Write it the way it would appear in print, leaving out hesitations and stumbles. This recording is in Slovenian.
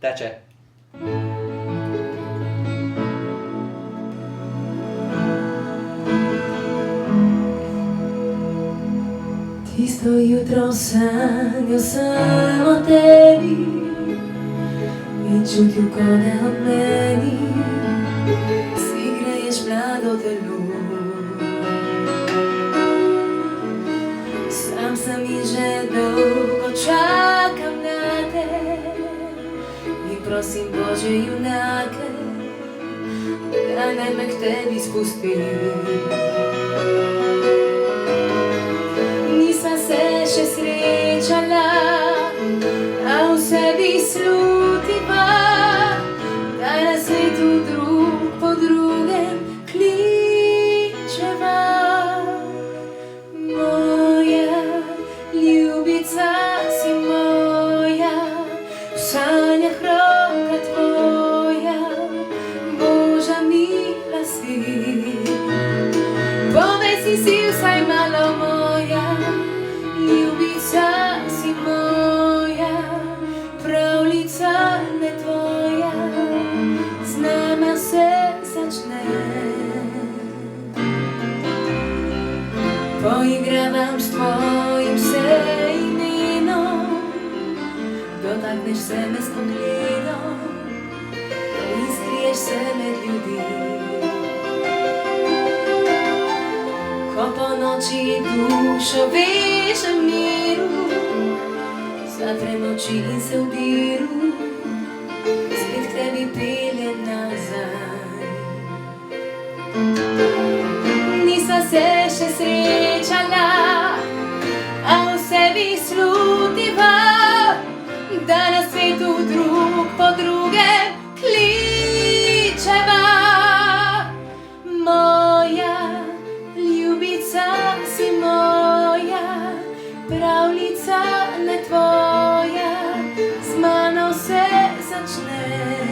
Teče. Tisto jutro sanjal sem o tebi in čutil, ko da od meni si greješ mlado telo. Sam sem in že dolgo čakam na te in prosim Bože junake, da naj me k tebi spusti. Nisva se še srečala, a v sebi slutiva, da na svetu drug po drugem kličeva. Moja ljubica si moja, v sanjah roka tvoja, Božja mila si. Povej si vsaj malo moja, ljubica si moja, pravljica ne tvoja, z nama se začne. Poigravam s tvojim se imenom, dotakneš se me s pogledom in skriješ se med ljudi. Ko po noči dušo vežem miru, zatrem oči in se vdiru, spet k tebi peljem nazaj. Nisva se še srečala, a v sebi slutiva, da na svetu drug po drugem kličeva. Moja ljubica si moja, pravljica ne tvoja, z mano se začne.